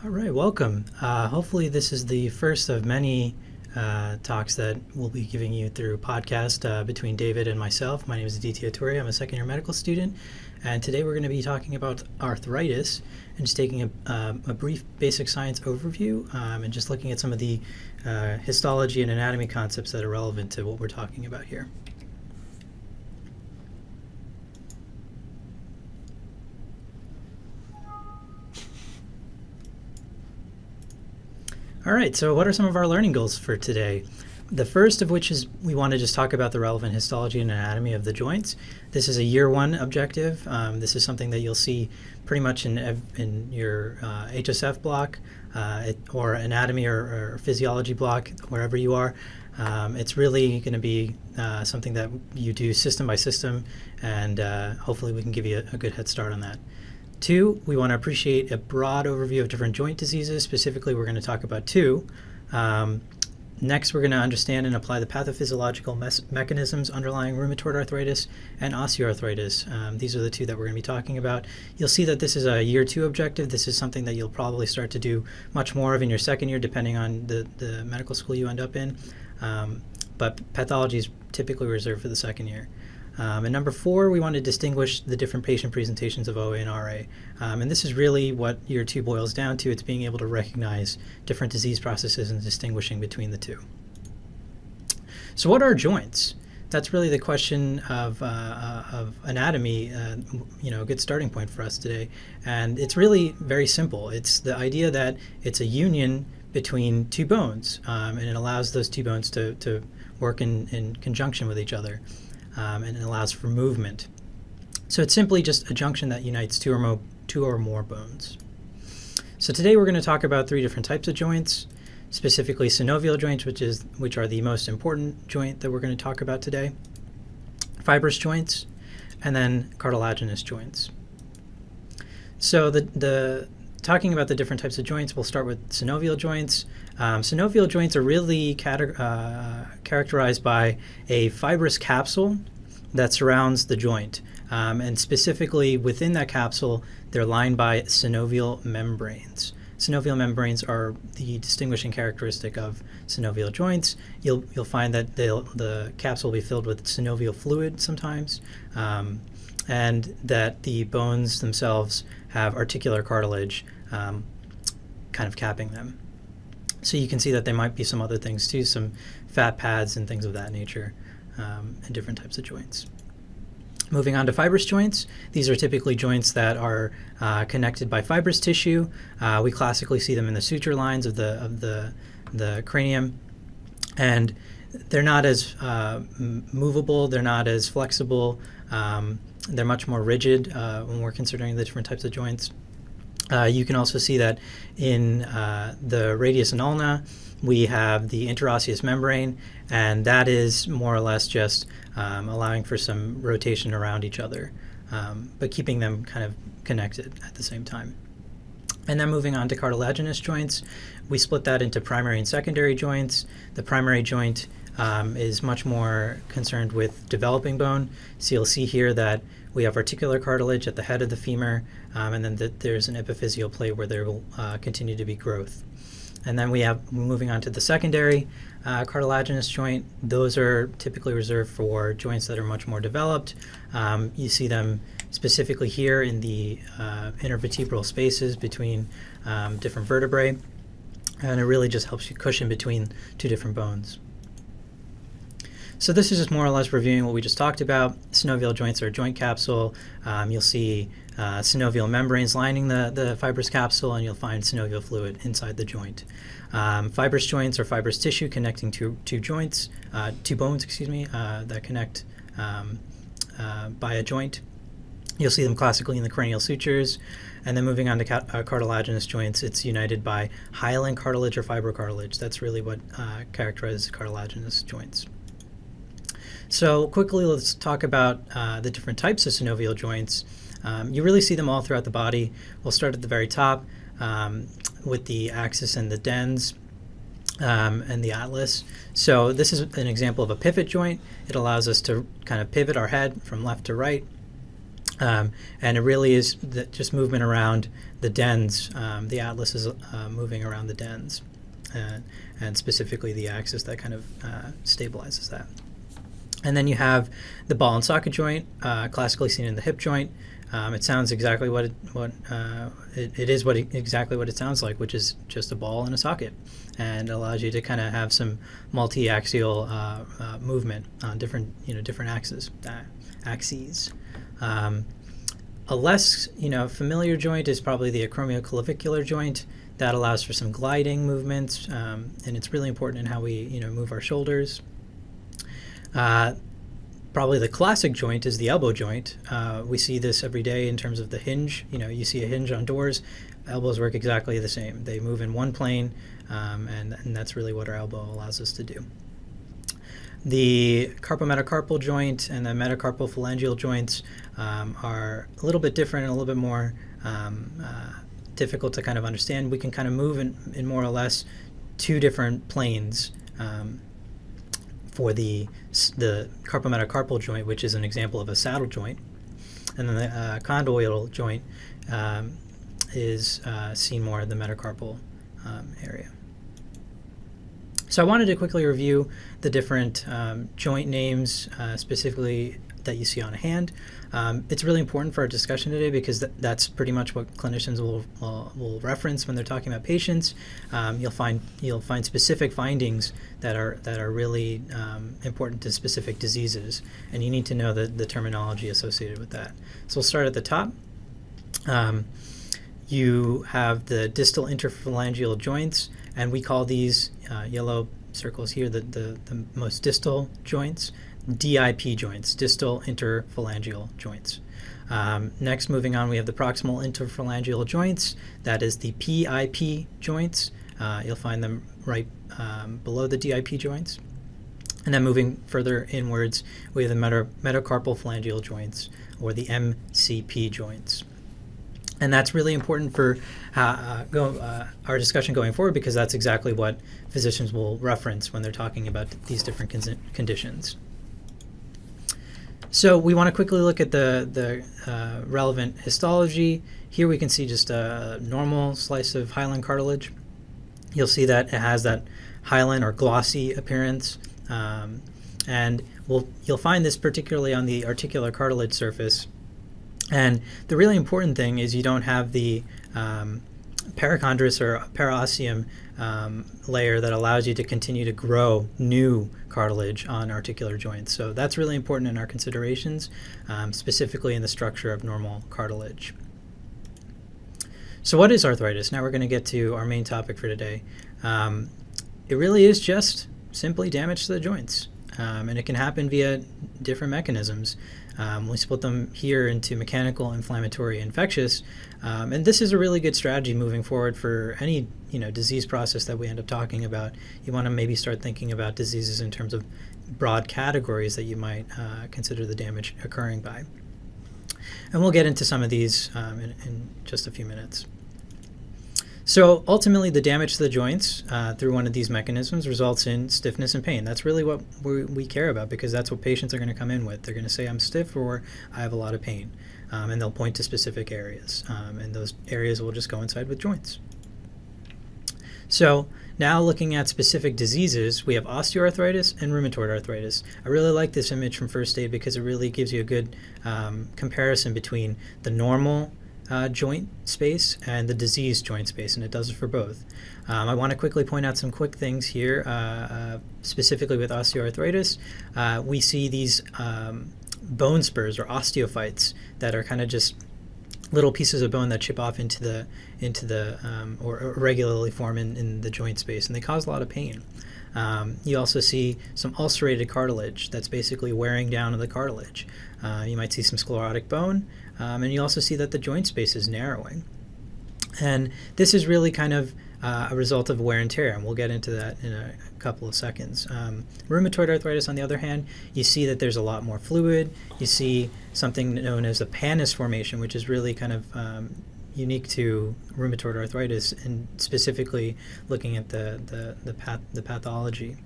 All right, welcome. Hopefully this is the first of many talks that we'll be giving you through podcast between David and myself. My name is Aditya Turi. I'm a second-year medical student, and today we're going to be talking about arthritis and just taking a brief basic science overview and just looking at some of the histology and anatomy concepts that are relevant to what we're talking about here. All right, so what are some of our learning goals for today? The first of which is we want to just talk about the relevant histology and anatomy of the joints. This is a year one objective. This is something that you'll see pretty much in your HSF block or anatomy or physiology block, wherever you are. It's really going to be something that you do system by system, and hopefully we can give you a good head start on that. Two, we want to appreciate a broad overview of different joint diseases. Specifically, we're going to talk about two. Next, we're going to understand and apply the pathophysiological mechanisms underlying rheumatoid arthritis and osteoarthritis. These are the two that we're going to be talking about. You'll see that this is a year two objective. This is something that you'll probably start to do much more of in your second year, depending on the medical school you end up in. But pathology is typically reserved for the second year. And number four, we want to distinguish the different patient presentations of OA and RA. And this is really what year two boils down to. It's being able to recognize different disease processes and distinguishing between the two. So what are joints? That's really the question of anatomy, a good starting point for us today. And it's really very simple. It's the idea that it's a union between two bones, and it allows those two bones to work in conjunction with each other. And it allows for movement. So it's simply just a junction that unites two or more bones. So today we're going to talk about three different types of joints, specifically synovial joints, which are the most important joint that we're going to talk about today, fibrous joints, and then cartilaginous joints. So the talking about the different types of joints, we'll start with synovial joints. Synovial joints are really characterized by a fibrous capsule that surrounds the joint. And specifically within that capsule, they're lined by synovial membranes. Synovial membranes are the distinguishing characteristic of synovial joints. You'll find that the capsule will be filled with synovial fluid sometimes, and that the bones themselves have articular cartilage kind of capping them. So you can see that there might be some other things too, some fat pads and things of that nature in different types of joints. Moving on to fibrous joints, these are typically joints that are connected by fibrous tissue. We classically see them in the suture lines of the cranium, and they're not as movable, they're not as flexible, they're much more rigid when we're considering the different types of joints. You can also see that in the radius and ulna, we have the interosseous membrane, and that is more or less just allowing for some rotation around each other, but keeping them kind of connected at the same time. And then moving on to cartilaginous joints, we split that into primary and secondary joints. The primary joint is much more concerned with developing bone. So you'll see here that we have articular cartilage at the head of the femur, and then there's an epiphyseal plate where there will continue to be growth. And then moving on to the secondary cartilaginous joint, those are typically reserved for joints that are much more developed. You see them specifically here in the intervertebral spaces between different vertebrae, and it really just helps you cushion between two different bones. So this is just more or less reviewing what we just talked about. Synovial joints are a joint capsule. You'll see synovial membranes lining the fibrous capsule, and you'll find synovial fluid inside the joint. Fibrous joints are fibrous tissue connecting two bones, that connect by a joint. You'll see them classically in the cranial sutures. And then moving on to cartilaginous joints, it's united by hyaline cartilage or fibrocartilage. That's really what characterizes cartilaginous joints. So quickly, let's talk about the different types of synovial joints. You really see them all throughout the body. We'll start at the very top with the axis and the dens and the atlas. So this is an example of a pivot joint. It allows us to kind of pivot our head from left to right. And it really is just movement around the dens. The atlas is moving around the dens, and specifically the axis that kind of stabilizes that. And then you have the ball and socket joint, classically seen in the hip joint. It sounds exactly exactly what it sounds like, which is just a ball and a socket, and allows you to kind of have some multi-axial movement on different axes. A less familiar joint is probably the acromioclavicular joint. That allows for some gliding movements, and it's really important in how we move our shoulders. Probably the classic joint is the elbow joint. We see this every day in terms of the hinge. You see a hinge on doors. Elbows work exactly the same. They move in one plane, and that's really what our elbow allows us to do. The carpometacarpal joint and the metacarpal phalangeal joints are a little bit different and a little bit more difficult to kind of understand. We can kind of move in more or less two different planes for the carpometacarpal joint, which is an example of a saddle joint. And then the condyloidal joint is seen more in the metacarpal area. So I wanted to quickly review the different joint names, specifically that you see on a hand. It's really important for our discussion today because that's pretty much what clinicians will reference when they're talking about patients. You'll find specific findings that are really important to specific diseases, and you need to know the terminology associated with that. So we'll start at the top. You have the distal interphalangeal joints, and we call these yellow circles here the most distal joints, DIP joints, distal interphalangeal joints. Next, moving on, we have the proximal interphalangeal joints. That is the PIP joints. You'll find them right below the DIP joints. And then moving further inwards, we have the metacarpal phalangeal joints, or the MCP joints. And that's really important for our discussion going forward, because that's exactly what physicians will reference when they're talking about these different conditions. So we want to quickly look at the relevant histology. Here we can see just a normal slice of hyaline cartilage. You'll see that it has that hyaline or glossy appearance, and you'll find this particularly on the articular cartilage surface. And the really important thing is you don't have the perichondrous or paraosteum layer that allows you to continue to grow new cartilage on articular joints. So that's really important in our considerations, specifically in the structure of normal cartilage. So what is arthritis? Now we're going to get to our main topic for today. It really is just simply damage to the joints, and it can happen via different mechanisms. We split them here into mechanical, inflammatory, infectious, and this is a really good strategy moving forward for any disease process that we end up talking about. You want to maybe start thinking about diseases in terms of broad categories that you might consider the damage occurring by. And we'll get into some of these in just a few minutes. So ultimately, the damage to the joints through one of these mechanisms results in stiffness and pain. That's really what we care about, because that's what patients are going to come in with. They're going to say, I'm stiff, or I have a lot of pain. And they'll point to specific areas. And those areas will just coincide with joints. So now looking at specific diseases, we have osteoarthritis and rheumatoid arthritis. I really like this image from first aid because it really gives you a good comparison between the normal joint space and the diseased joint space, and it does it for both. I want to quickly point out some quick things here, specifically with osteoarthritis. We see these bone spurs or osteophytes that are kind of just little pieces of bone that chip off into the or regularly form in the joint space, and they cause a lot of pain. You also see some ulcerated cartilage that's basically wearing down on the cartilage. You might see some sclerotic bone, and you also see that the joint space is narrowing. And this is really kind of a result of wear and tear, and we'll get into that in a couple of seconds. Rheumatoid arthritis, on the other hand, you see that there's a lot more fluid. You see something known as a pannus formation, which is really kind of unique to rheumatoid arthritis, and specifically looking at the pathology.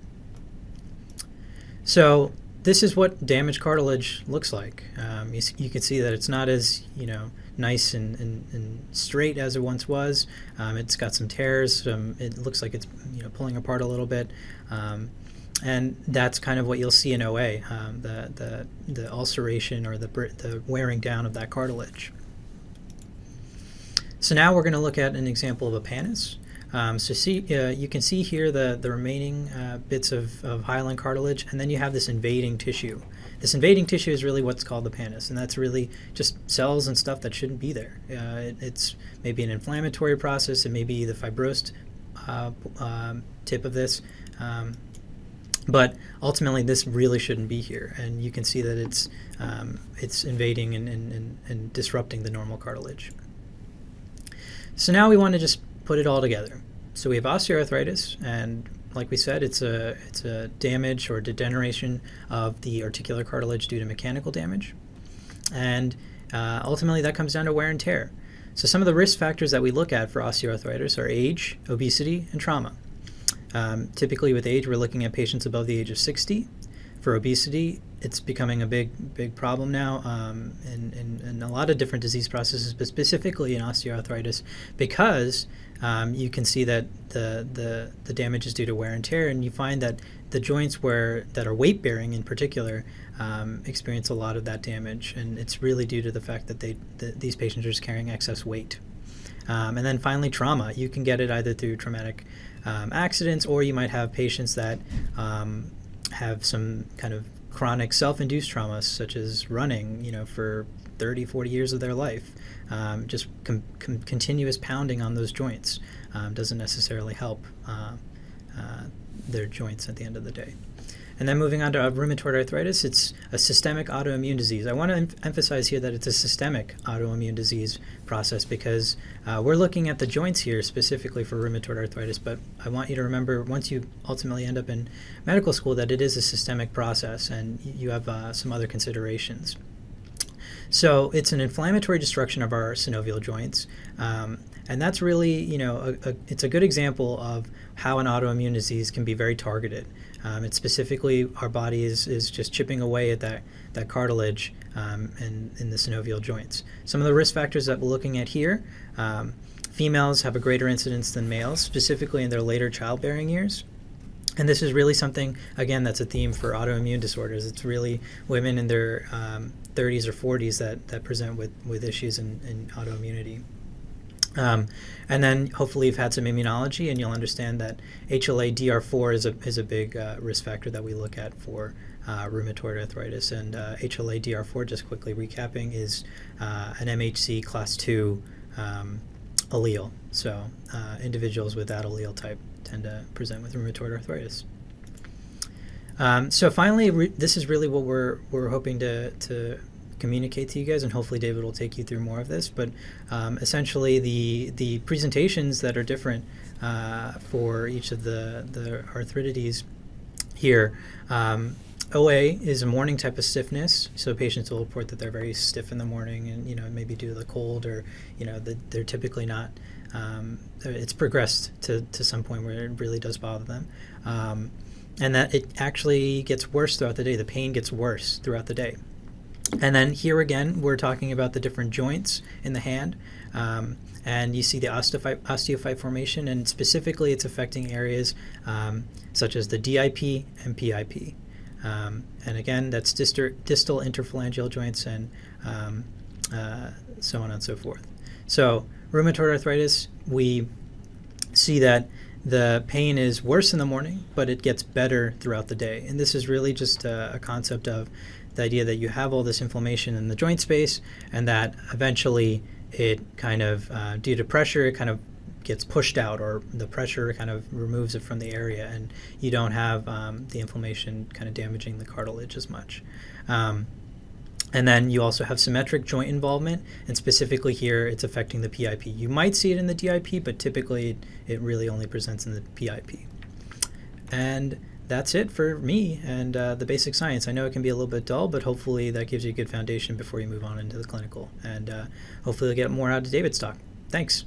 So this is what damaged cartilage looks like. You can see that it's not as nice and straight as it once was. It's got some tears. It looks like it's pulling apart a little bit, and that's kind of what you'll see in OA, the ulceration or the wearing down of that cartilage. So now we're going to look at an example of a pannus. You can see here the remaining bits of hyaline cartilage, and then you have this invading tissue. This invading tissue is really what's called the pannus, and that's really just cells and stuff that shouldn't be there. It's maybe an inflammatory process, it may be the fibrosed tip of this, but ultimately this really shouldn't be here, and you can see that it's invading and disrupting the normal cartilage. So now we want to just put it all together. So we have osteoarthritis, and like we said, it's a damage or degeneration of the articular cartilage due to mechanical damage, and ultimately that comes down to wear and tear. So some of the risk factors that we look at for osteoarthritis are age, obesity, and trauma. Typically with age, we're looking at patients above the age of 60. For obesity, it's becoming a big problem now in a lot of different disease processes, but specifically in osteoarthritis, because you can see that the damage is due to wear and tear, and you find that the joints that are weight-bearing in particular experience a lot of that damage, and it's really due to the fact that these patients are just carrying excess weight. And then finally, trauma. You can get it either through traumatic accidents, or you might have patients that have some kind of chronic self-induced traumas, such as running, for 30, 40 years of their life. Just continuous pounding on those joints doesn't necessarily help their joints at the end of the day. And then moving on to rheumatoid arthritis, it's a systemic autoimmune disease. I want to emphasize here that it's a systemic autoimmune disease process, because we're looking at the joints here specifically for rheumatoid arthritis, but I want you to remember, once you ultimately end up in medical school, that it is a systemic process, and you have some other considerations. So it's an inflammatory destruction of our synovial joints, and that's really, it's a good example of how an autoimmune disease can be very targeted. It's specifically, our body is just chipping away at that cartilage in the synovial joints. Some of the risk factors that we're looking at here, females have a greater incidence than males, specifically in their later childbearing years. And this is really something, again, that's a theme for autoimmune disorders. It's really women in their 30s or 40s that present with issues in autoimmunity. And then hopefully you've had some immunology, and you'll understand that HLA-DR4 is a big risk factor that we look at for rheumatoid arthritis. And HLA-DR4, just quickly recapping, is an MHC class 2 allele. So individuals with that allele type tend to present with rheumatoid arthritis. So finally, this is really what we're hoping to communicate to you guys, and hopefully David will take you through more of this, but essentially the presentations that are different for each of the arthritides here. OA is a morning type of stiffness, so patients will report that they're very stiff in the morning, and maybe due to the cold, or they're typically not, it's progressed to some point where it really does bother them, and that it actually gets worse throughout the day. The pain gets worse throughout the day. And then here again, we're talking about the different joints in the hand, and you see the osteophyte formation, and specifically it's affecting areas such as the DIP and PIP. And again, that's distal interphalangeal joints, and so on and so forth. So rheumatoid arthritis, we see that the pain is worse in the morning, but it gets better throughout the day. And this is really just a concept of the idea that you have all this inflammation in the joint space, and that eventually it kind of, due to pressure, it kind of gets pushed out, or the pressure kind of removes it from the area, and you don't have the inflammation kind of damaging the cartilage as much. And then you also have symmetric joint involvement, and specifically here it's affecting the PIP. You might see it in the DIP, but typically it really only presents in the PIP. And that's it for me and the basic science. I know it can be a little bit dull, but hopefully that gives you a good foundation before you move on into the clinical. And hopefully you'll get more out of David's talk. Thanks.